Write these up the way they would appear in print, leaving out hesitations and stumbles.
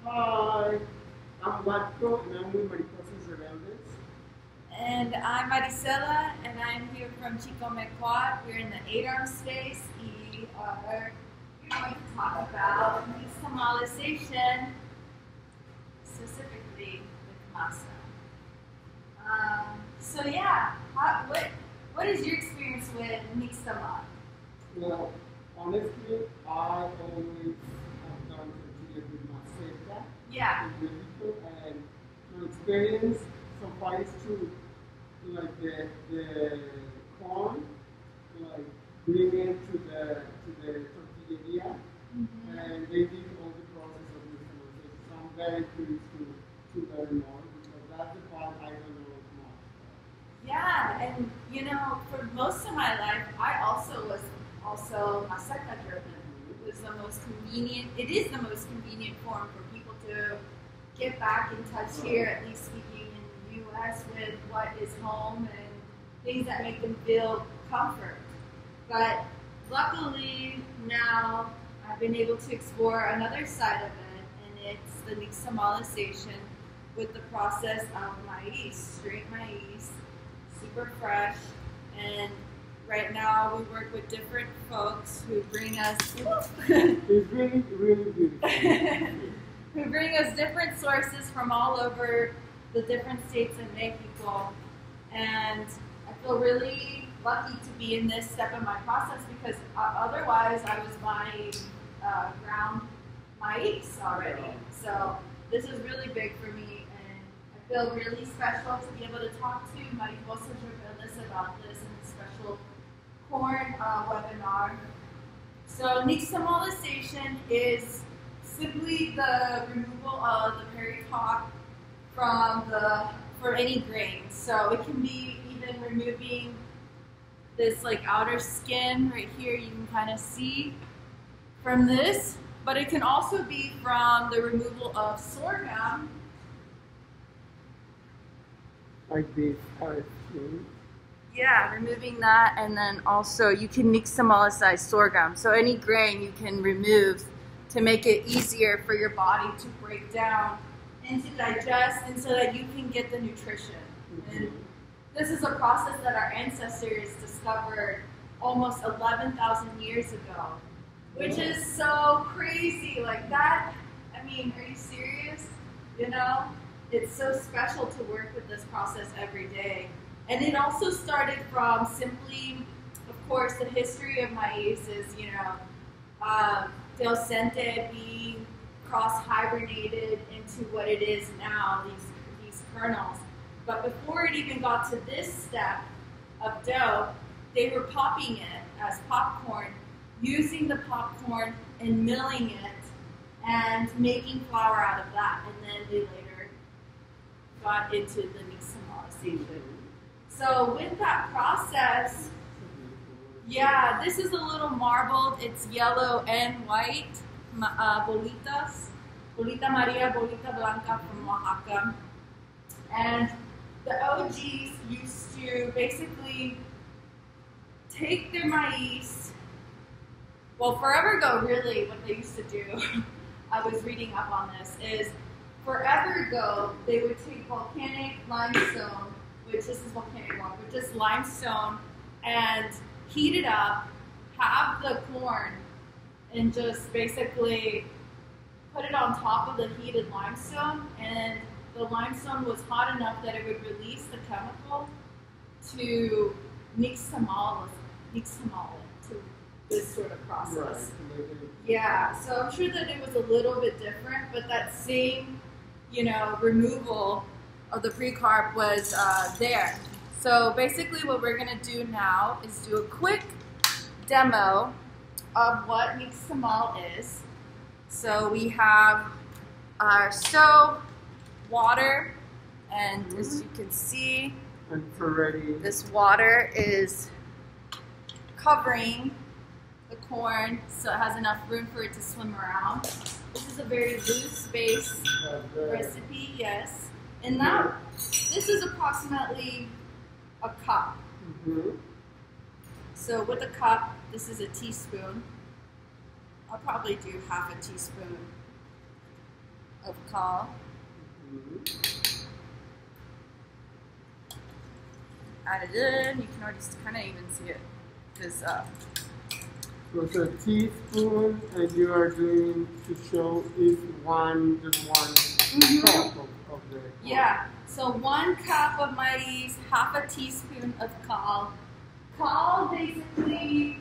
Hi, I'm Wotko and I'm with Mariposas Rebeldes. And I'm Maricela, and I'm here from Chico Mequat. We're in the 8-arm space. We are going to talk about nixtamalization, specifically with masa. So yeah, what is your experience with nixtamal? Well, honestly, I always have done tortillas with Maricela Yeah. and Wotko, and my experience so far is to like the corn, like bring it to the tortilleria, and they did all the process of nixtamalization. So I'm very curious to learn more because that's the part I don't know much. Yeah, and you know, for most of my life, I also was masaka driven. It was the most convenient. It is the most convenient form for people to get back in touch here, at least speaking in the U.S., with what is home and things that make them feel comfort. But luckily now I've been able to explore another side of it, and it's the nixtamalization with the process of maize, straight maize, super fresh. And right now we work with different folks who bring us It's really, really beautiful. who bring us different sources from all over the different states in Mexico. And I feel really lucky to be in this step of my process because otherwise I was buying ground maize already. So this is really big for me, and I feel really special to be able to talk to Mariposas Rebeldes about this in a special corn webinar. So nixtamalization is simply the removal of the pericarp for any grain. So it can be even removing this like outer skin right here, you can kind of see from this, but it can also be from the removal of sorghum. Like this, how it's cute. Yeah, removing that, and then also you can nixtamalize sorghum. So any grain you can remove to make it easier for your body to break down and to digest, and so that you can get the nutrition. And this is a process that our ancestors discovered almost 11,000 years ago, which is so crazy. Like that, I mean, are you serious? You know, it's so special to work with this process every day. And it also started from simply, of course, the history of maize is, you know, Delcente being cross-hibernated into what it is now, these kernels. But before it even got to this step of dough, they were popping it as popcorn, using the popcorn and milling it and making flour out of that. And then they later got into the nixtamalization. So with that process, yeah, this is a little marbled. It's yellow and white, bolitas. Bolita Maria, Bolita Blanca from Oaxaca. And the OGs used to basically take their maize. Well, forever ago, really, what they used to do, I was reading up on this, is forever ago, they would take volcanic limestone, which this is volcanic rock, but just limestone, and heat it up, have the corn, and just basically put it on top of the heated limestone, and the limestone was hot enough that it would release the chemical to nixtamal it to this sort of process. Right. Yeah, so I'm sure that it was a little bit different, but that same, you know, removal of the pre-carb was there. So basically what we're going to do now is do a quick demo of what nixtamal is. So we have our stove, water, and as you can see, this water is covering the corn so it has enough room for it to swim around. This is a very loose base recipe, yes. And now, this is approximately a cup. So with a cup, this is a teaspoon. I'll probably do half a teaspoon of caul. Add it in. You can already kind of even see it. This So it's a teaspoon, and you are doing to show is just one cup of the. Yeah. So 1 cup of maize, half a teaspoon of caul. Caul basically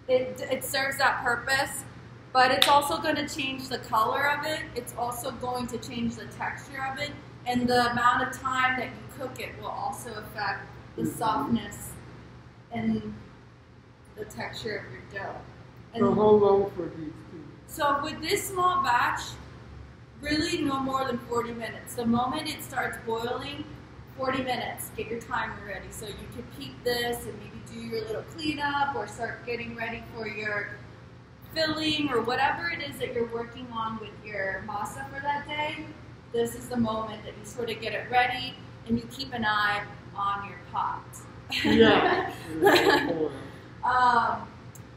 it serves that purpose, but it's also going to change the color of it. It's also going to change the texture of it, and the amount of time that you cook it will also affect the softness and the texture of your dough. And so how long for these two? So with this small batch, really no more than 40 minutes. The moment it starts boiling, 40 minutes, get your timer ready. So you can peek this and maybe do your little cleanup or start getting ready for your filling or whatever it is that you're working on with your masa for that day. This is the moment that you sort of get it ready and you keep an eye on your pot. Yeah.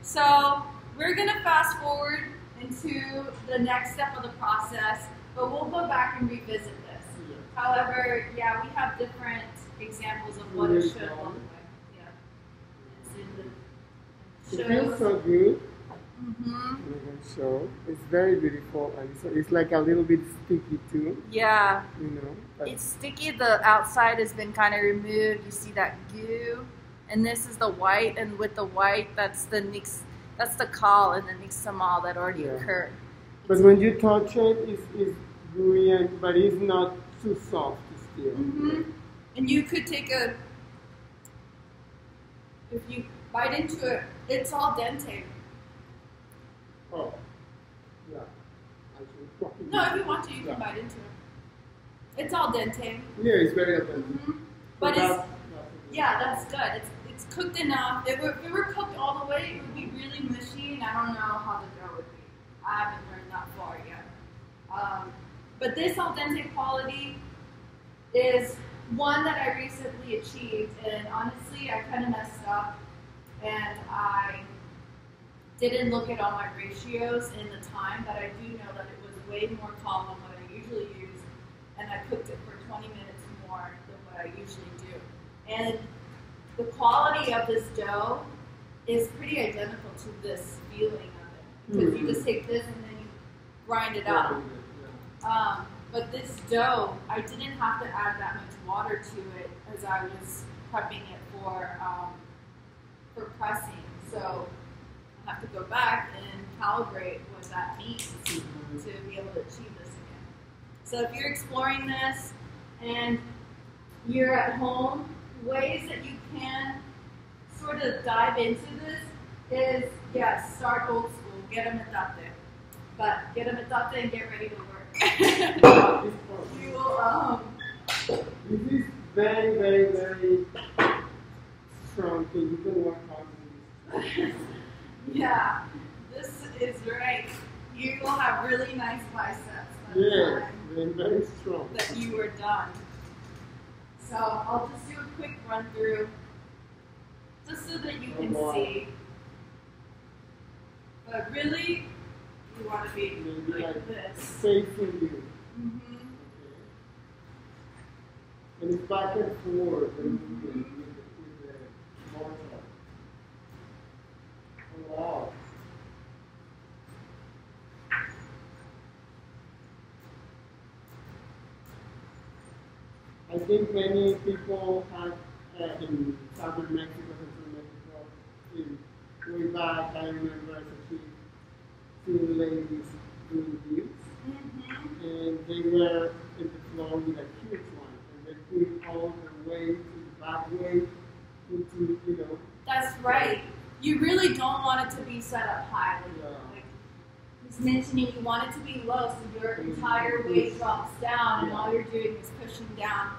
So we're gonna fast forward into the next step of the process, but we'll go back and revisit this. Yeah. However, yeah, we have different examples of what it should look like. Yeah. It's in the It feels so good. Mm-hmm. It's very beautiful, and so it's like a little bit sticky too. Yeah. You know. It's sticky. The outside has been kind of removed. You see that goo, and this is the white, and with the white, that's the caul and the nixtamal that already occurred. But when you touch it, it's gooey, but it's not too soft still. Mm-hmm. And you could take if you bite into it, it's al dente. Oh, yeah. No, if you want to, you can bite into it. It's al dente. Yeah, it's very al dente. Mm-hmm. But that's good. It's cooked enough. If it were cooked all the way, it would be really mushy, and I don't know how the dough would be. I haven't learned that far yet. But this al dente quality is one that I recently achieved, and honestly, I kind of messed up, and I didn't look at all my ratios in the time, but I do know that it was way more caul than what I usually use, and I cooked it for 20 minutes more than what I usually do. And the quality of this dough is pretty identical to this feeling of it, because you just take this and then you grind it up. But this dough, I didn't have to add that much water to it as I was prepping it for pressing. So I have to go back and calibrate what that means to be able to achieve this again. So if you're exploring this and you're at home, ways that you can sort of dive into this is, yes, start old school, get a metate. But get a metate and get ready to work. You will, This is very, very, very strong, so you can work on this. Yeah, this is right. You will have really nice biceps by the Yeah, time very strong. that you are done. So I'll just do a quick run through, just so that you can see. But really, you want to be like this. Facing you. Mm-hmm. Okay. And it's back and forth with the mortar. Oh, wow. I think many people have in southern Mexico, central Mexico, way back, I remember as a kid, seeing ladies doing this, and they were in the floor with a huge one, and they put all the weight, the back weight, into, you know. That's right. You really don't want it to be set up high. Like he's mentioning, you want it to be low, so your entire weight drops down, and all you're doing is pushing down.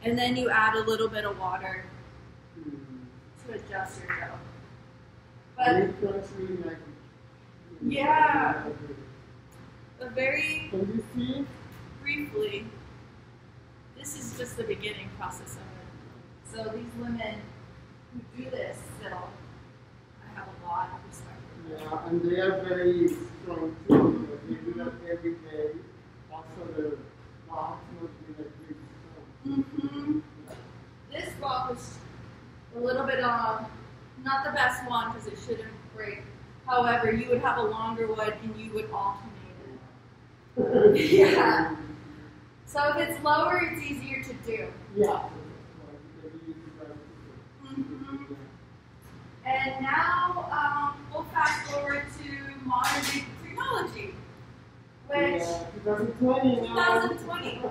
And then you add a little bit of water to adjust your dough. But yeah, a very briefly, this is just the beginning process of it. So these women who do this still, I have a lot of respect for them. Yeah, and they are very strong too, because they do that every day, also the rocks must be like big stones. Mm-hmm. This rock was a little bit not the best one because it shouldn't break. However, you would have a longer wood and you would alternate it. Yeah. So if it's lower, it's easier to do. Yeah. Mm-hmm. And now we'll fast forward to modern day technology, which 2020 now. 2020.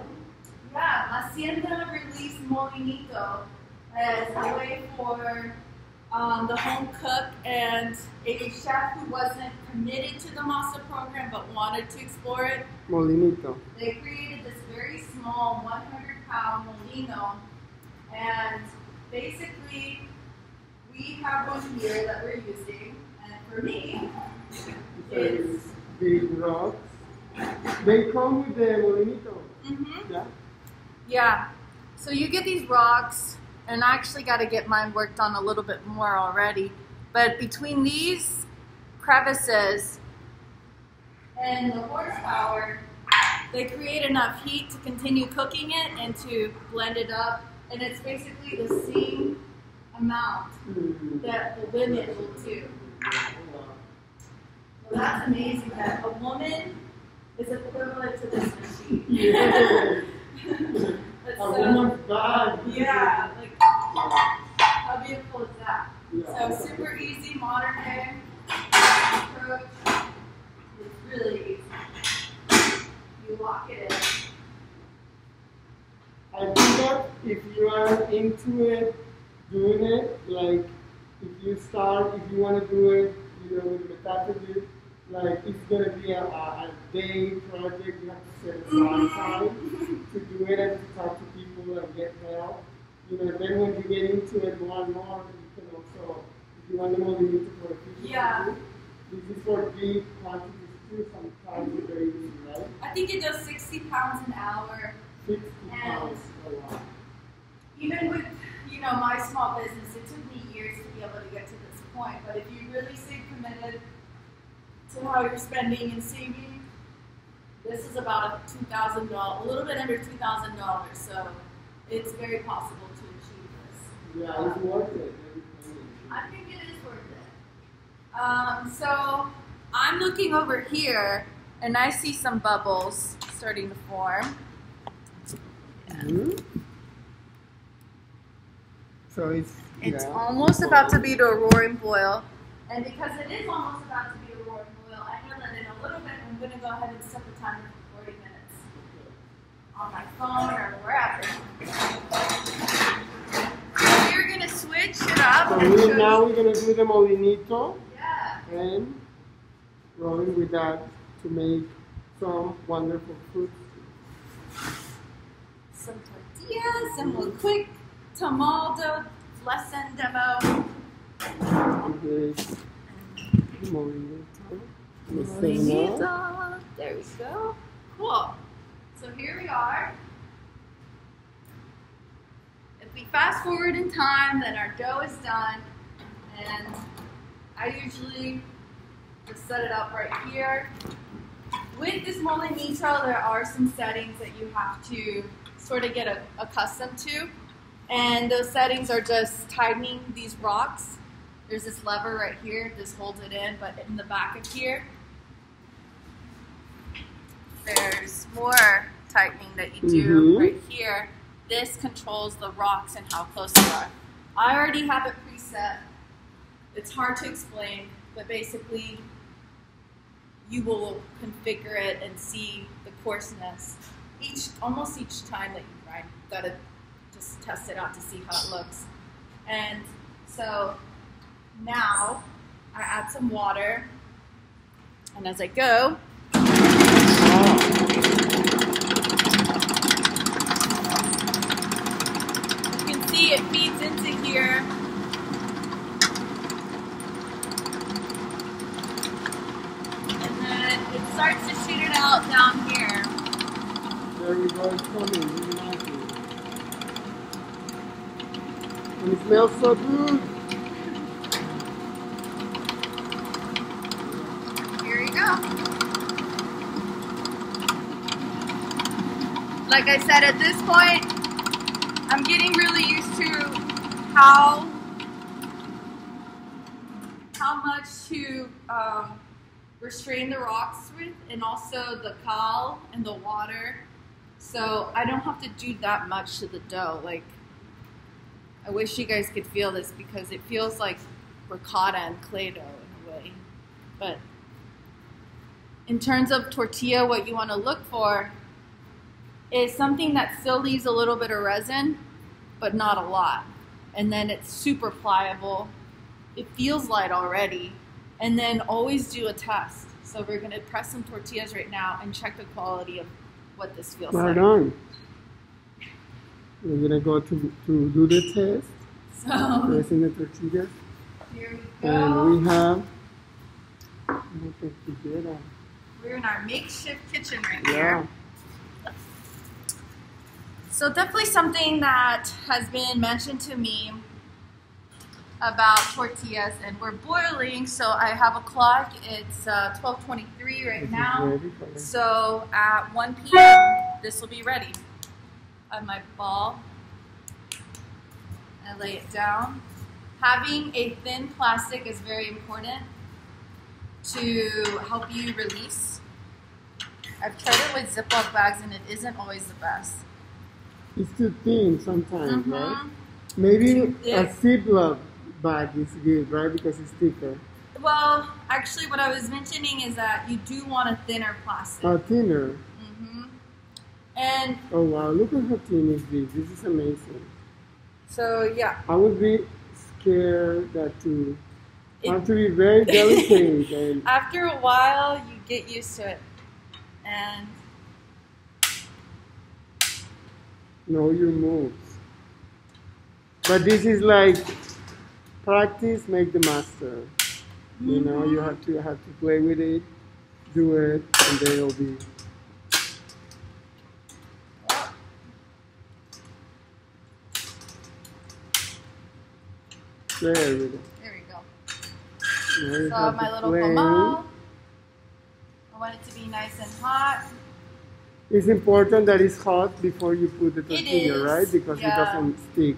Yeah, Hacienda released Molinito as a way for the home cook and a chef who wasn't committed to the masa program but wanted to explore it. Molinito. They created this very small 100-pound molino, and basically we have one here that we're using, and for me, it's big rocks. They come with the molinito. Mm-hmm. Yeah. Yeah. So you get these rocks, and I actually got to get mine worked on a little bit more already. But between these crevices and the horsepower, they create enough heat to continue cooking it and to blend it up. And it's basically the same amount that the women will do. So that's amazing that a woman is equivalent to this machine. Yeah. So, woman's bag. yeah, like how beautiful is that? Yeah. So super easy, modern day approach. It's really easy. You lock it in. I think that if you are into it, doing it, like if you want to do it, you know, with metabolism, like it's gonna be a day project. You have to set aside time to do it and to talk to people and get help. You know, then when you get into it more and more, you can also, if you want to know the need for efficiency, Yeah. this is for big quantities too. Sometimes it's very easy, right? I think it does 60 pounds an hour. 60 pounds a lot. Even with, you know, my small business, it took me years to be able to get to this point. But if you really stay committed to how you're spending and saving, this is about $2,000, a little bit under $2,000. So it's very possible to achieve this. Yeah, it's worth it. I think it is worth it. So I'm looking over here and I see some bubbles starting to form. Mm-hmm. So It's almost about to be to a roaring boil. And because it is almost about to be a roaring boil, I'm going to let it in a little bit. I'm going to go ahead and set the timer for 40 minutes on my phone or wherever. So you're going to switch it up. So now we're going to do the molinito. Yeah. And rolling with that to make some wonderful food. Some tortillas and a quick tamale lesson demo. Molinito. Molinito. There we go. Cool. So here we are. If we fast forward in time, then our dough is done. And I usually just set it up right here. With this molinito, there are some settings that you have to sort of get accustomed to. And those settings are just tightening these rocks. There's this lever right here, this holds it in, but in the back of here, there's more tightening that you do right here. This controls the rocks and how close they are. I already have it preset. It's hard to explain, but basically you will configure it and see the coarseness. Almost each time that you grind, you've got to just test it out to see how it looks. And so now I add some water, and as I go, you can see it feeds into here. And then it starts to shoot it out down here. There we go, it's coming. And it smells so good. Here you go. Like I said, at this point, I'm getting really used to how much to restrain the rocks with, and also the cal and the water. So I don't have to do that much to the dough. Like, I wish you guys could feel this because it feels like ricotta and clay dough in a way. But in terms of tortilla, what you want to look for is something that still leaves a little bit of resin, but not a lot. And then it's super pliable. It feels light already. And then always do a test. So we're going to press some tortillas right now and check the quality of what this feels like. Right on. We're going to go to do the test. So, pressing the tortillas. Here we go. And we have we're in our makeshift kitchen right yeah. here. So definitely something that has been mentioned to me about tortillas, and we're boiling, so I have a clock. It's 12:23 right now. So at 1 p.m. this will be ready. I have my ball. I lay it down. Having a thin plastic is very important to help you release. I've tried it with Ziploc bags and it isn't always the best. It's too thin sometimes, right? Maybe a Ziploc bag is good, right? Because it's thicker. Well, actually what I was mentioning is that you do want a thinner plastic. A thinner? And oh wow, look at how thin is this. This is amazing. So yeah. I would be scared that to have to be very delicate. And after a while, you get used to it. And know your moves. But this is like practice make the master. You know, you have to play with it, do it, and then it'll be. There we go. There we go. Now so I have my little comal. I want it to be nice and hot. It's important that it's hot before you put the tortilla, right? Because it doesn't stick.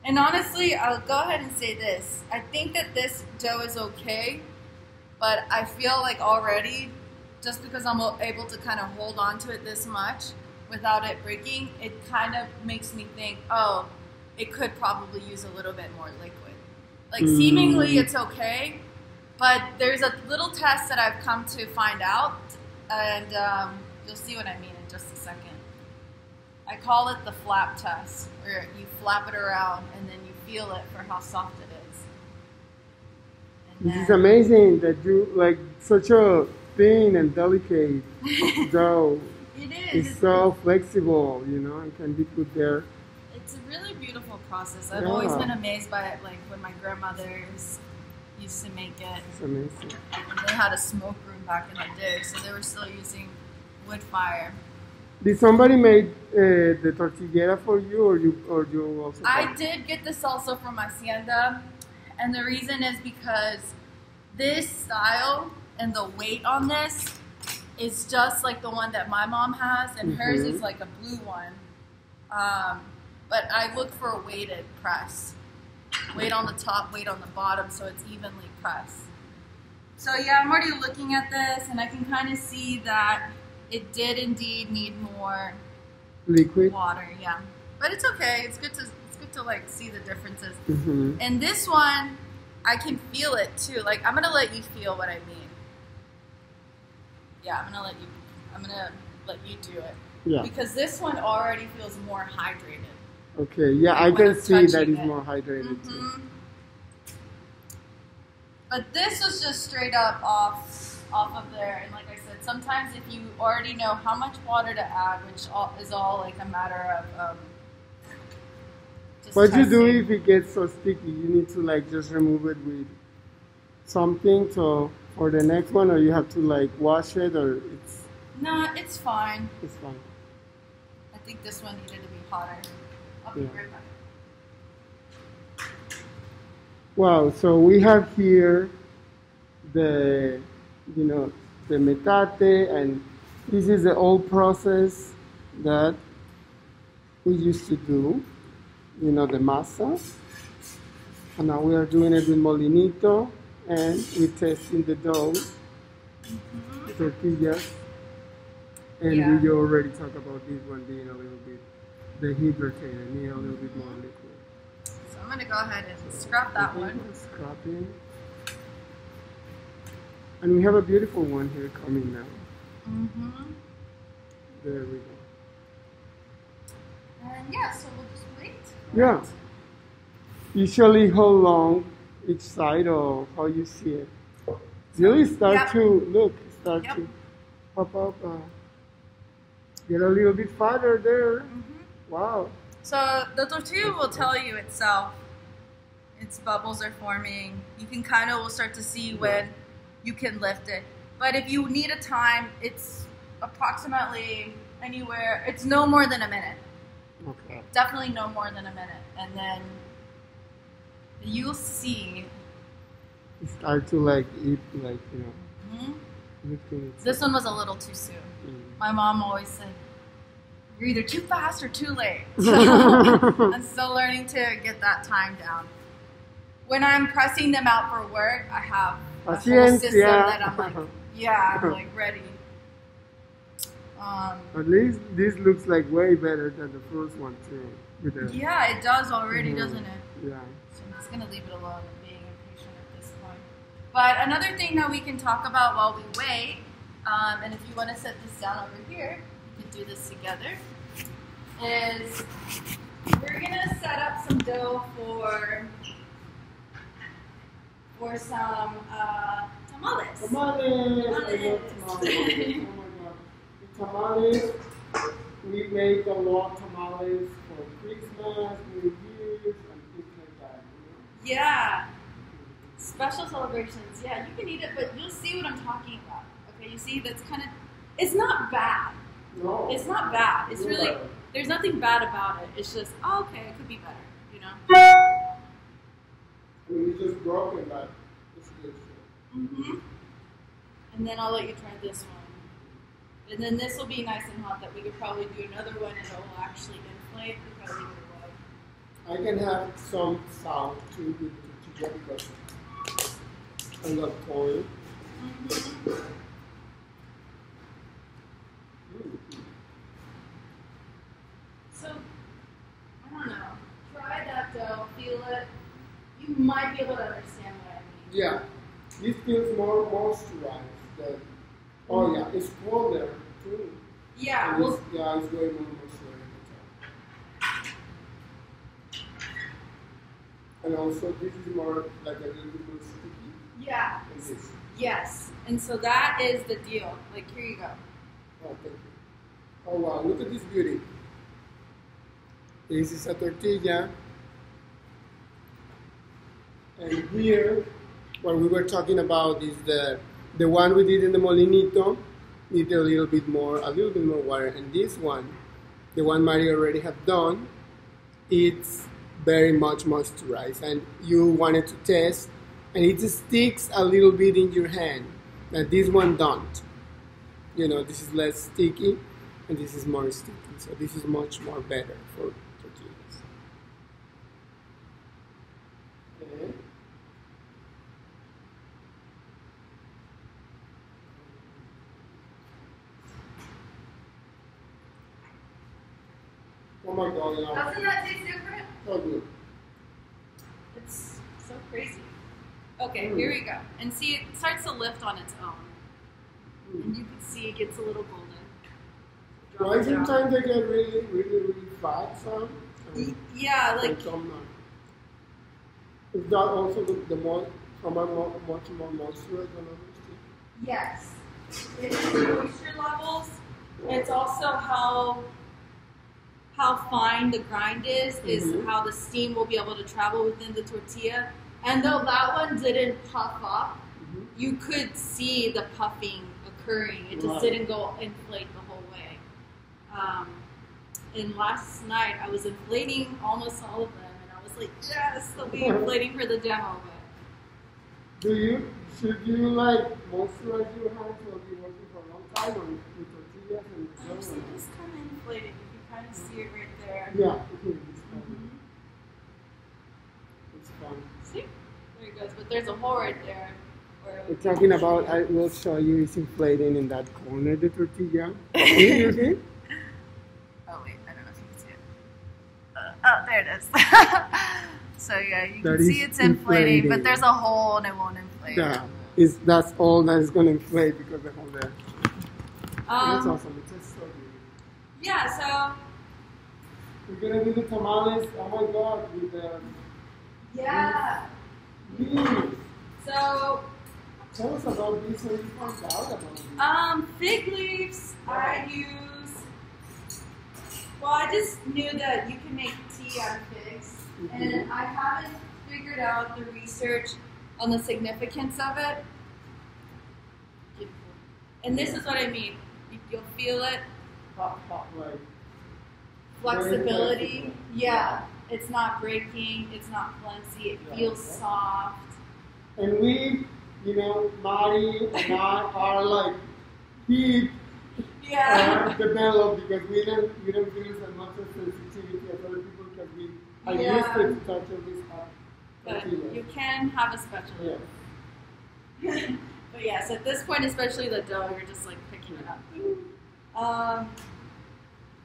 And honestly, I'll go ahead and say this. I think that this dough is okay, but I feel like already, just because I'm able to kind of hold on to it this much without it breaking, it kind of makes me think, oh, it could probably use a little bit more liquid. Like seemingly it's okay, but there's a little test that I've come to find out, and you'll see what I mean in just a second. I call it the flap test, where you flap it around and then you feel it for how soft it is. And this is amazing that you like such a thin and delicate dough. It is. It's so flexible, you know, and can be put there. It's a really beautiful process. I've always been amazed by it, like when my grandmothers used to make it. It's amazing. And they had a smoke room back in the day, so they were still using wood fire. Did somebody make the tortilla for you, or you also? I did get this also from Hacienda, and the reason is because this style and the weight on this is just like the one that my mom has, and hers is like a blue one. But I look for a weighted press. Weight on the top, weight on the bottom, so it's evenly pressed. So yeah, I'm already looking at this, and I can kind of see that it did indeed need more liquid water. Yeah, but it's okay. It's good to like see the differences. And this one, I can feel it too. Like I'm gonna let you feel what I mean. Yeah, I'm gonna let you do it. Yeah. Because this one already feels more hydrated. Okay, yeah, like I can see that it's it. more hydrated too. But this was just straight up off of there, and like I said, sometimes if you already know how much water to add, which is all like a matter of just what testing. you do if it gets so sticky, you need to like just remove it with something so for the next one, or you have to like wash it, or it's... No, it's fine. It's fine. I think this one needed to be hotter. I'll be right back. Wow, so we have here the, you know, the metate, and This is the old process that we used to do, you know, the masa. And now we are doing it with molinito, and we're testing the dough, the tortillas. And we already talked about this one being a little bit dehydrated, need a little bit more liquid. So I'm going to go ahead and scrub that one. Scrubbing. And we have a beautiful one here coming now. There we go. And yeah, so we'll just wait. Yeah. Usually how long each side or how you see it? Really start to, look, start to pop up. Get a little bit farther there. Wow. So the tortilla will tell you itself. Its bubbles are forming. You can kind of will start to see when you can lift it. But if you need a time, it's approximately anywhere, it's no more than a minute. Okay. Definitely no more than a minute. And then you'll see. You start to like eat, like, you know. This one was a little too soon. My mom always said, you're either too fast or too late. So I'm still learning to get that time down. When I'm pressing them out for work, I have a whole system that I'm like, I'm like ready. At least this looks like way better than the first one too. With the, yeah, it does already, doesn't it? Yeah. So I'm just gonna leave it alone and being impatient at this point. But another thing that we can talk about while we wait, and if you want to set this down over here, we can do this together, is we're gonna set up some dough for some tamales. Tamales! I love tamales. Oh my god. The tamales, we make a lot of tamales for Christmas, New Year's, and things like that. You know? Yeah. Special celebrations. Yeah, you can eat it, but you'll see what I'm talking about. Okay, you see that's kind of, it's not bad. No. It's not bad. It's really, there's nothing bad about it. It's just, oh, okay, it could be better, you know? I mean, it's just broken, but it's good. And then I'll let you try this one. And then this will be nice and hot that we could probably do another one and it will actually inflate. We probably leave it away. I can have some sound too with the tortilla because I love corn. So, I don't know. Try that dough, feel it. You might be able to understand what I mean. Yeah, this feels more moisturized. Than, oh yeah, it's colder too. Yeah, well, it's way more moisturized. And also, this is more like a little bit more sticky. Yeah. Than this. Yes, and so that is the deal. Like, here you go. Oh, thank you. Oh wow, look at this beauty. This is a tortilla. And here, what we were talking about is the one we did in the molinito, need a little bit more water. And this one, the one Mario already have done, it's very much moisturized. And you wanted to test, and it sticks a little bit in your hand. And this one don't. You know, this is less sticky, and this is more sticky. So this is much more better for tortillas. Okay. Oh my god, yeah. Doesn't that taste different? So good. It's so crazy. Okay, here we go. And see, it starts to lift on its own. And you can see it gets a little golden. Why sometimes they get really, really, really fat, some? Yeah, like... Some not. Is that also the more, some are much more moisture than others? Yes. It's moisture levels. It's also how fine the grind is how the steam will be able to travel within the tortilla. And though that one didn't puff up, you could see the puffing occurring. It just didn't go inflate the whole way. And last night I was inflating almost all of them, and I was like, yes, they'll be inflating for the demo. But should you like moisturize your hands while you're working for a long time or with tortilla? tortillas and the dough. So this kind of inflated. You can kind of see it right there. Yeah, it's fun. See? There it goes. But there's a hole right there. We're talking about, I will show you, it's inflating in that corner, the tortilla. See, you see? Oh, wait, I don't know if you can see it. Oh, there it is. So, yeah, you can see it's inflating, but there's a hole and it won't inflate. Yeah, that's all that is going to inflate because the hole there. That's awesome. It's just so good. Yeah, so. We're going to do the tamales, oh my god, with the. Yeah. Leaves. So. Tell us about these, what you found out about these. Fig leaves, I use, well, I just knew that you can make tea out of figs, and I haven't figured out the research on the significance of it. And this is what I mean. You'll feel it. Hot, like. Flexibility. Yeah. It's not breaking, it's not flimsy, it feels soft. And we, you know, Mari and I are like deep developed because we don't feel as much of sensitivity as other people because we are used to touch of this hot. But you can have a spatula. Yeah. But yes, at this point, especially the dough, you're just like picking it up.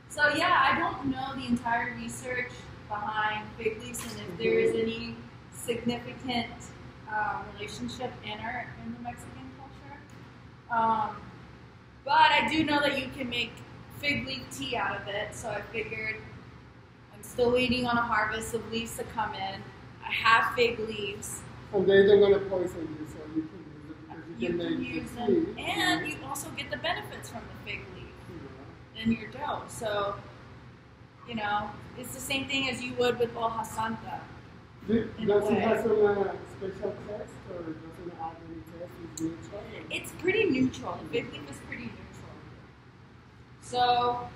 So yeah, I don't know the entire research behind fig leaves and if there is any significant relationship in the Mexican culture. But I do know that you can make fig leaf tea out of it, so I figured I'm still waiting on a harvest of leaves to come in. I have fig leaves. And they're going to poison you, so you can use it because you can use them. And you also get the benefits from the fig leaf in your dough. So, you know, it's the same thing as you would with hoja santa. Does it have some special taste or does it add any taste? It's neutral? It's pretty neutral. The fig leaf is pretty neutral. So,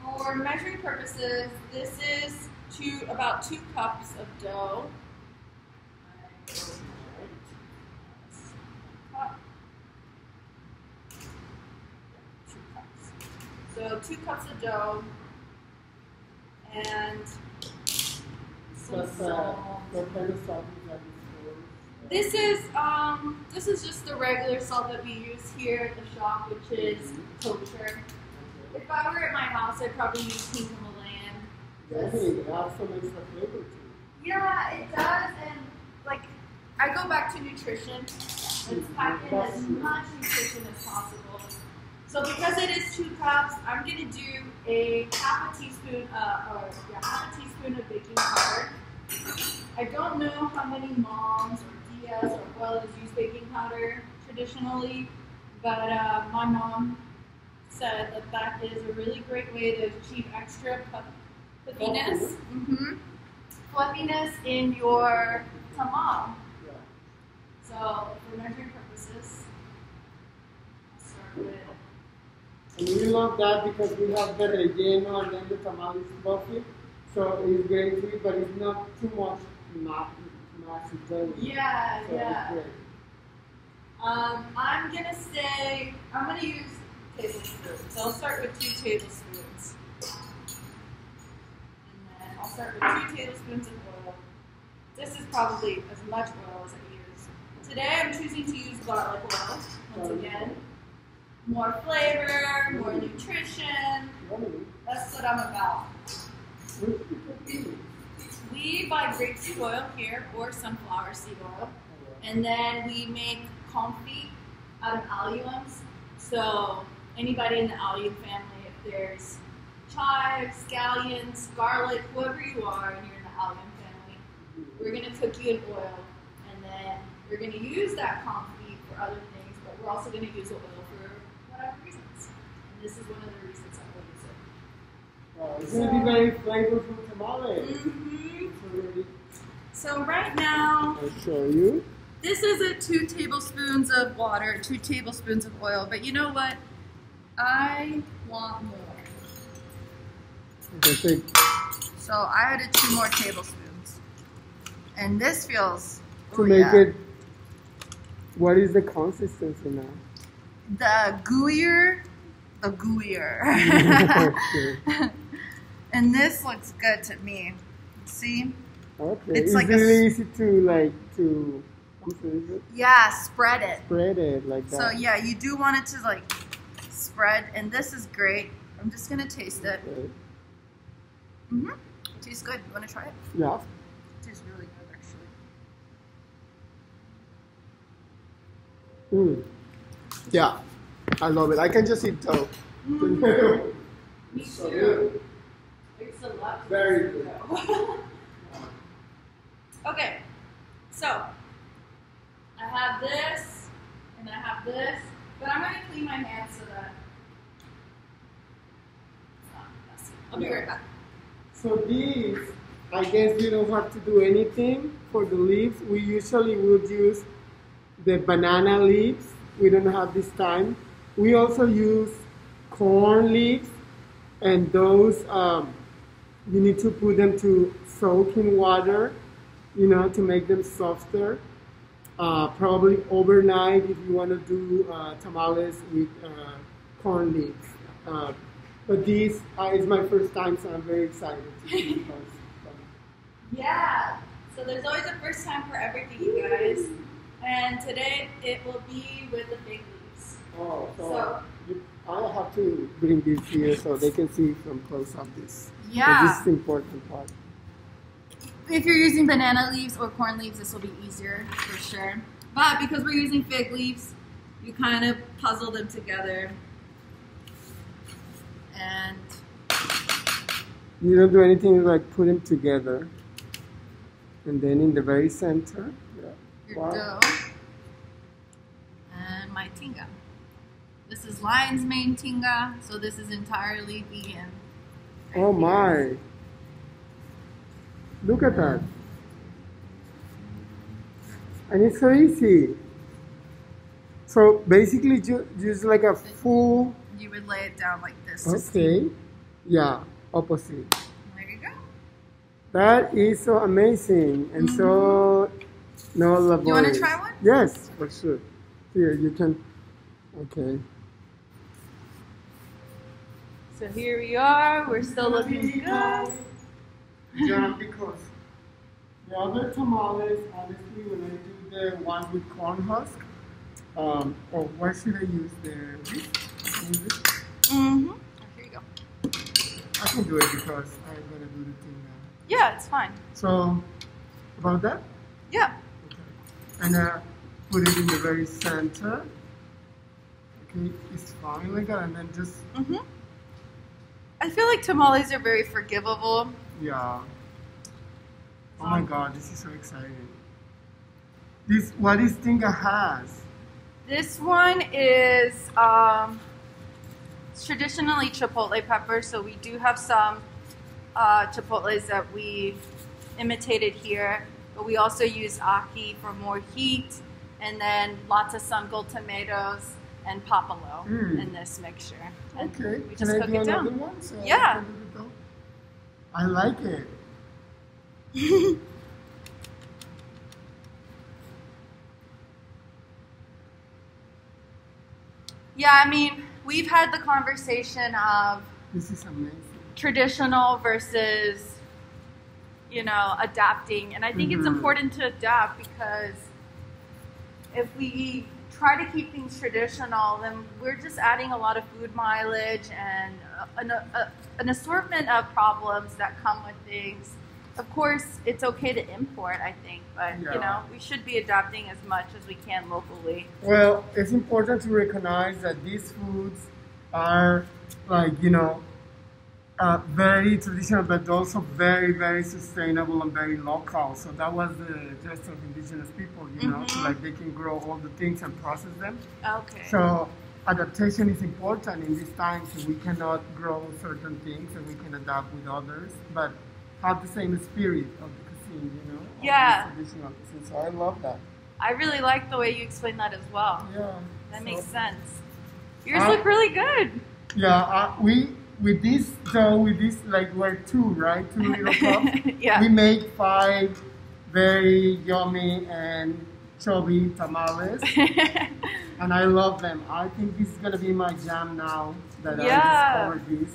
for measuring purposes, this is about 2 cups of dough. 2 cups. So 2 cups of dough and some salt. What kind of salt is that? This is just the regular salt that we use here at the shop, which is kosher. If I were at my house, I'd probably use pink Himalayan. Definitely, it adds some extra flavor to it. Yeah, it does, and like I go back to nutrition. Let's pack in as much nutrition as possible. So because it is 2 cups, I'm gonna do half a teaspoon of baking powder. I don't know how many moms or tias or abuelas use baking powder traditionally, but my mom said that is a really great way to achieve extra fluffiness, fluffiness in your tamal. Yeah. So for measuring purposes, I'll start with. And we love that because we have the relleno and then the tamal is fluffy. So it's great to eat, but it's not too much massive dough. Yeah, so yeah. It's great. I'm gonna use tablespoons. So I'll start with 2 tablespoons. And then I'll start with 2 tablespoons of oil. This is probably as much oil as I use. Today I'm choosing to use garlic oil, once again. More flavor, more nutrition. That's what I'm about. We buy grapeseed oil here or sunflower seed oil. And then we make confit out of alliums. So anybody in the allium family, if there's chives, scallions, garlic, whoever you are and you're in the allium family, we're going to cook you in oil. And then we're going to use that confit for other things, but we're also going to use the oil for whatever reasons. And this is one of the reasons I will use it. It's going to be very flavorful tamales. So right now, I'll show you. This is 2 tablespoons of water, 2 tablespoons of oil. But you know what? I want more. Okay. So I added 2 more tablespoons. And this feels... To make it... What is the consistency now? The gooier a gooier. Okay. And this looks good to me. See? Okay. It's like really easy to yeah, spread it. Spread it like that. So yeah, you do want it to like spread, and this is great. I'm just gonna taste it. Okay. Tastes good. You wanna try it? Yeah. It tastes really good, actually. Yeah, I love it. I can just eat dough. Me So too. good. It's a lot. Very good. Okay, so I have this and I have this, but I'm going to clean my hands so that it's not messy. I'll be right back. So these, I guess you don't have to do anything for the leaves. We usually would use the banana leaves. We don't have this time. We also use corn leaves, and those you need to put them to soak in water, you know, to make them softer. Probably overnight if you want to do tamales with corn leaves. But this is my first time, so I'm very excited to see those. Yeah, so there's always a first time for everything, you guys. And today it will be with the big leaves. Oh, so I have to bring this here so they can see from close up this. Yeah. This is the important part. If you're using banana leaves or corn leaves, this will be easier for sure. But because we're using fig leaves, you kind of puzzle them together. And you don't do anything like put them together. And then in the very center, your dough and my tinga. This is lion's mane tinga, so this is entirely vegan. Oh my! Look at that. And it's so easy. So basically just like a full... You would lay it down like this. Okay. Yeah, opposite. There you go. That is so amazing and so no laborious. You want to try one? Yes, for sure. Here, you can... Okay. So here we are. We're still looking good. Yeah, because the other tamales, honestly, when I do the one with corn husk, what should I use there? Mm-hmm. Here you go. I can do it because I'm going to do the thing now. Yeah, it's fine. So, about that? Yeah. Okay. And put it in the very center. Okay, it's fine like that, and then just... Mm-hmm. I feel like tamales are very forgivable. Yeah. Oh my God, this is so exciting. What is Tinga has? This one is traditionally chipotle pepper, so we do have some chipotles that we imitated here, but we also use ahi for more heat, and then lots of sun-gold tomatoes and papalo in this mixture. And okay, we just can I cook do it down. another one? So Yeah. I like it. Yeah, I mean, we've had the conversation of This is amazing. traditional versus, you know, adapting. And I think it's important to adapt because if we try to keep things traditional, then we're just adding a lot of food mileage and an assortment of problems that come with things. Of course, it's okay to import, I think, but you know, we should be adapting as much as we can locally. Well, it's important to recognize that these foods are like, you know, very traditional, but also very, very sustainable and very local. So that was the gist of indigenous people, you know, so like they can grow all the things and process them. Okay. So adaptation is important in these times. We cannot grow certain things and we can adapt with others, but have the same spirit of the cuisine, you know? Yeah. Of the traditional cuisine. So I love that. I really like the way you explained that as well. Yeah. That makes sense. Yours look really good. Yeah, with this dough, with this, like we're two, right? 2 little cups. Yeah. We make 5 very yummy and chubby tamales, and I love them. I think this is gonna be my jam now that I discovered this,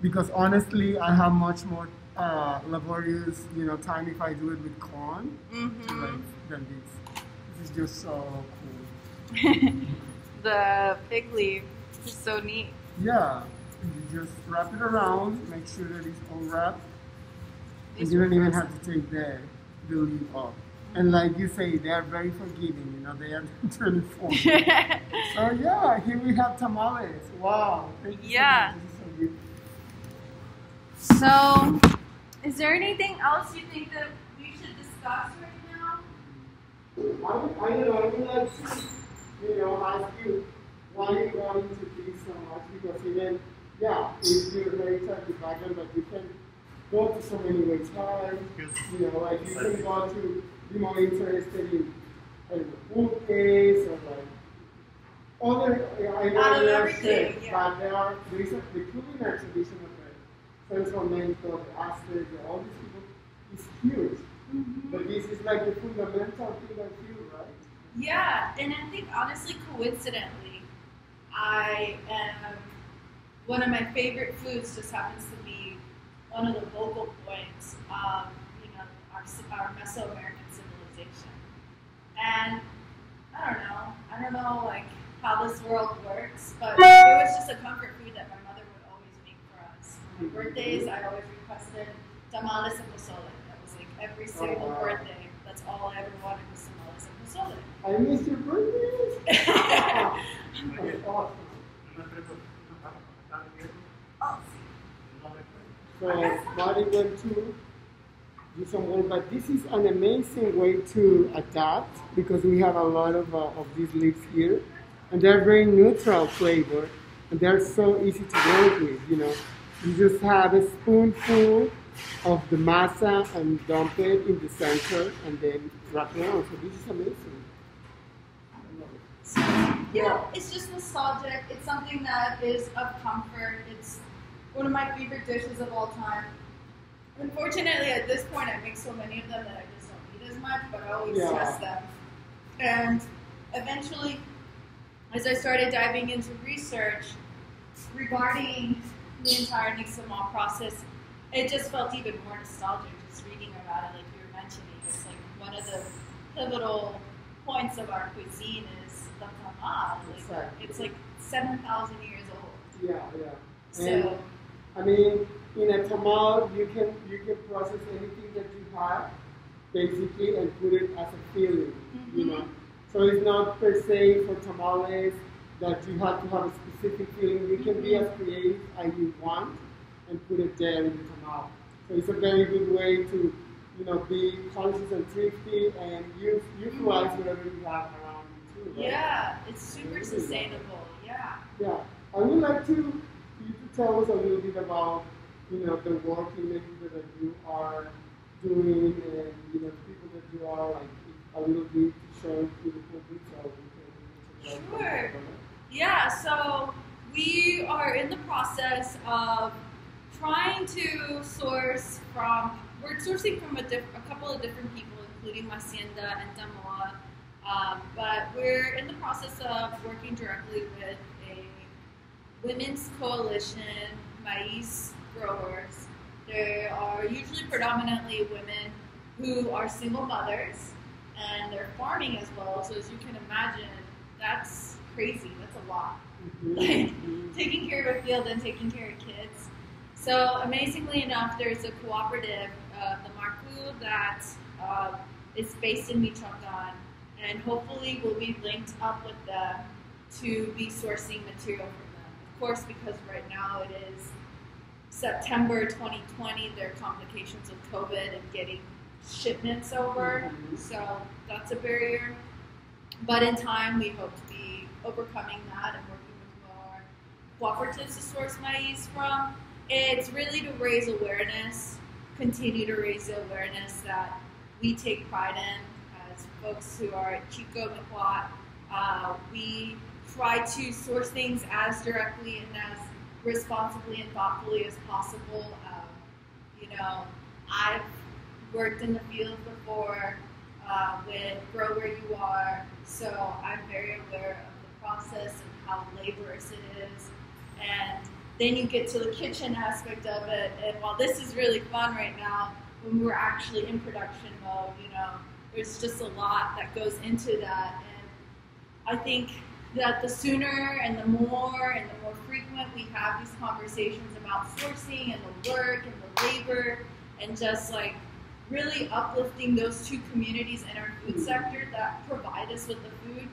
because honestly, I have much more laborious, time if I do it with corn than this. This is just so cool. The fig leaf is so neat. Yeah, you just wrap it around, make sure that it's all wrapped, and you don't even have to take the leaf off. And like you say, they are very forgiving, they are 24. So yeah, here we have tamales. Wow. Thank you so much. This is so good. So, is there anything else you think that we should discuss right now? I don't know, I would like to, ask you why you got into this so much, because even, if you're very technical background, but you can go to so many websites, like you can go to be more interested in food case or other, I know there are chefs, but there is the culinary tradition of the Central Mexico, the Aztecs, all these people is huge. But this is like the fundamental thing I feel, right? Yeah, and I think honestly, coincidentally, one of my favorite foods just happens to be one of the vocal points of our Mesoamerican civilization. And I don't know like how this world works, but it was just a comfort food that my mother would always make for us. On my birthdays, I always requested tamales and pozole. That was like every single birthday. That's all I ever wanted was tamales and pozole. I miss your birthdays. That's awesome. So Mari went to do some work, but this is an amazing way to adapt, because we have a lot of these leaves here, and they're very neutral flavor, and they're so easy to work with. You just have a spoonful of the masa and dump it in the center, and then wrap it around. So this is amazing. Yeah, it's just nostalgic. It's something that is of comfort. It's one of my favorite dishes of all time. Unfortunately, at this point, I make so many of them that I just don't eat as much, but I always test them. And eventually, as I started diving into research regarding the entire nixtamal process, it just felt even more nostalgic just reading about it, like you were mentioning. It's like one of the pivotal points of our cuisine is the tamal. It's like 7,000 years old. Yeah. So, and, I mean, in a tamal, you can process anything that you have, basically, and put it as a filling, So it's not per se for tamales that you have to have a specific filling. You can be as creative as you want and put it there in the tamal. So it's a very good way to, be conscious and thrifty and utilize whatever you have around you too. Right? Yeah, it's super sustainable. Yeah. Yeah, I would like you to tell us a little bit about, the work in Mexico that you are doing, and the people that you are, like a little bit to show to the public, so we can. Sure. Yeah. So we are in the process of trying to source from. We're sourcing from a couple of different people, including Hacienda and Damoa, but we're in the process of working directly with a women's coalition, maize growers. They are usually predominantly women who are single mothers, and they're farming as well. So as you can imagine, that's crazy. That's a lot. Like taking care of a field and taking care of kids. So amazingly enough, there's a cooperative, the Marcu, that is based in Michoacan, and hopefully we'll be linked up with them to be sourcing material from them. Of course, because right now it is September 2020, there are complications with COVID and getting shipments over, so that's a barrier. But in time, we hope to be overcoming that and working with more cooperatives to source maize from. It's really to raise awareness, continue to raise the awareness that we take pride in as folks who are Chico Miquat. We try to source things as directly and as responsibly and thoughtfully as possible. I've worked in the field before, with Grow Where You Are. So I'm very aware of the process and how laborious it is. And then you get to the kitchen aspect of it. And while this is really fun right now, when we're actually in production mode, you know, there's just a lot that goes into that. And I think that the sooner and the more frequent we have these conversations about sourcing and the work and the labor and just like really uplifting those two communities in our food sector that provide us with the food,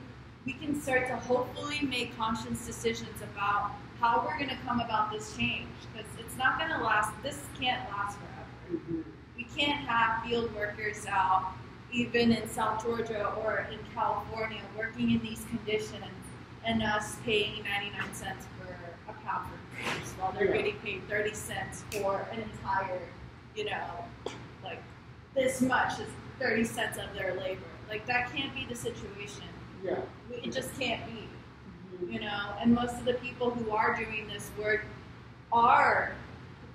we can start to hopefully make conscious decisions about how we're going to come about this change, because it's not going to last. This can't last forever. We can't have field workers out, even in South Georgia or in California, working in these conditions and us paying 99 cents for a pound of grapes while they're getting paid 30 cents for an entire, you know, like this much is 30 cents of their labor. Like that can't be the situation. Yeah. It just can't be, you know, and most of the people who are doing this work are,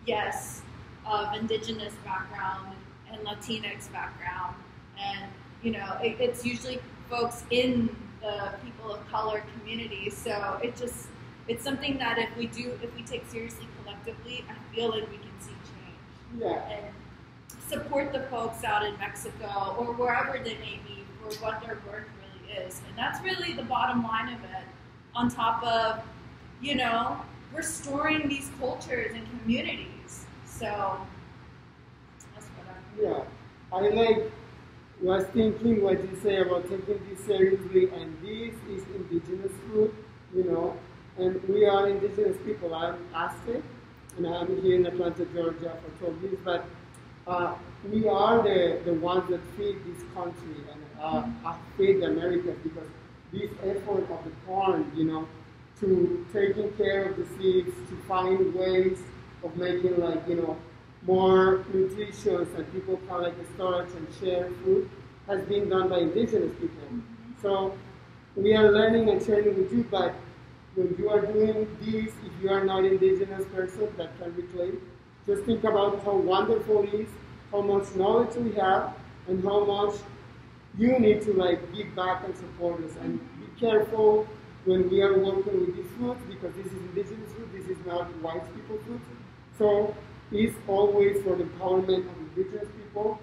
yes, of indigenous background and Latinx background. And, you know, it's usually folks in the people of color communities. So it's something that if we take seriously collectively, I feel like we can see change. Yeah. And support the folks out in Mexico or wherever they may be for what their work really is. And that's really the bottom line of it, on top of, you know, restoring these cultures and communities. So that's what I'm I was thinking what you say about taking this seriously, and this is indigenous food, you know, and we are indigenous people. I'm Aztec, and I'm here in Atlanta, Georgia for 12 years, but we are the ones that feed this country and feed the Americas, because this effort of the corn, you know, to taking care of the seeds, to find ways of making, like, you know, more nutritious and people can like storage and share food, has been done by indigenous people. So we are learning and sharing with you, but when you are doing this, if you are not indigenous person that can relate, just think about how wonderful it is, how much knowledge we have, and how much you need to like give back and support us. And be careful when we are working with these foods, because this is indigenous food, this is not white people food. So it's always for the empowerment of indigenous people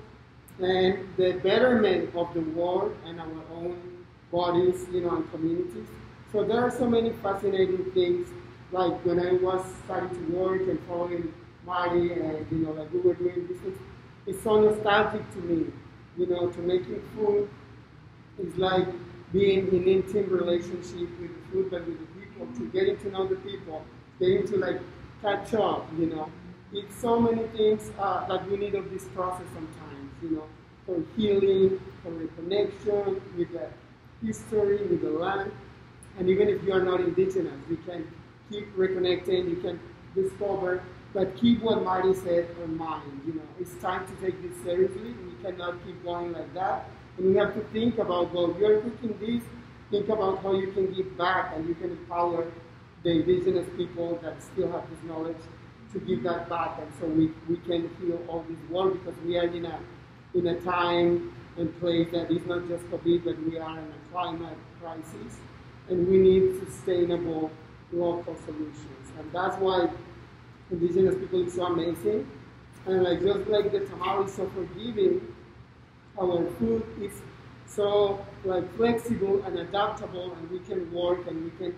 and the betterment of the world and our own bodies, you know, and communities. So there are so many fascinating things, like when I was starting to work and following Mari and, you know, like we were doing this things, it's so nostalgic to me, you know, to making food is like being in intimate relationship with the food, but with the people, to getting to know the people, getting to like catch up, you know. It's so many things that we need of this process sometimes, you know, for healing, for reconnection with the history, with the land. And even if you are not indigenous, you can keep reconnecting, you can discover, but keep what Mari said in mind. You know, it's time to take this seriously. We cannot keep going like that. And we have to think about, well, if you're cooking this, think about how you can give back and you can empower the indigenous people that still have this knowledge to give that back, and so we can heal all this world, because we are in a time and place that is not just COVID, but we are in a climate crisis, and we need sustainable local solutions. And that's why indigenous people is so amazing. And like just like the tamale is so forgiving, our food is so like flexible and adaptable, and we can work and we can,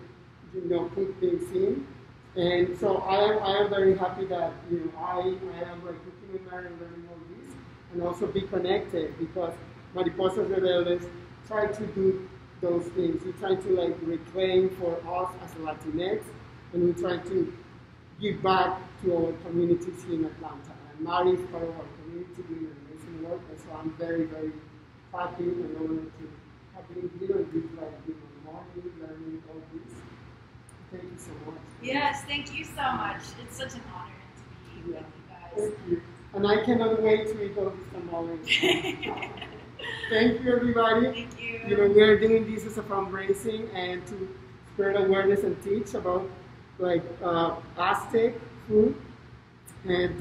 you know, put things in. And so I am very happy that, you know, I am like looking in there and learning all this, and also be connected, because Mariposas Rebeldes try to do those things. We try to like reclaim for us as Latinx, and we try to give back to our communities here in Atlanta. And Mari is part of our community doing amazing work, and so I'm very, very happy and honored to have been here and be like, you know, morning, learning all this. Thank you so much. Yes, thank you so much. It's such an honor to be with you guys. Thank you. And I cannot wait to eat all these tamales. Thank you, everybody. Thank you. You know, we are doing this as a fundraising and to spread awareness and teach about like Aztec food. And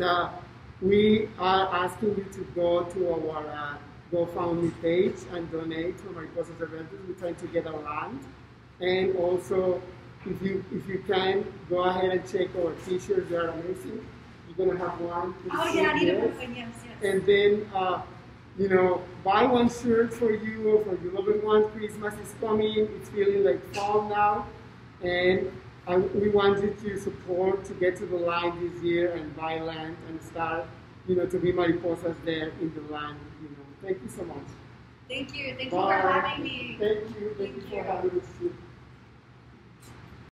we are asking you to go to our GoFundMe page and donate to Mariposas Rebeldes. We're trying to get a land. And also, if you can, go ahead and check our t-shirts. They are amazing. You're going to have one. Oh, yeah, I need to put one, yes. And then, you know, buy one shirt for you or for your loved one. Christmas is coming. It's feeling like fall now. And we want you to support to get to the line this year and buy land and start, you know, to be mariposas there in the land. You know, thank you so much. Thank you. Thank Bye. you for having me. Thank you. Thank you for having us.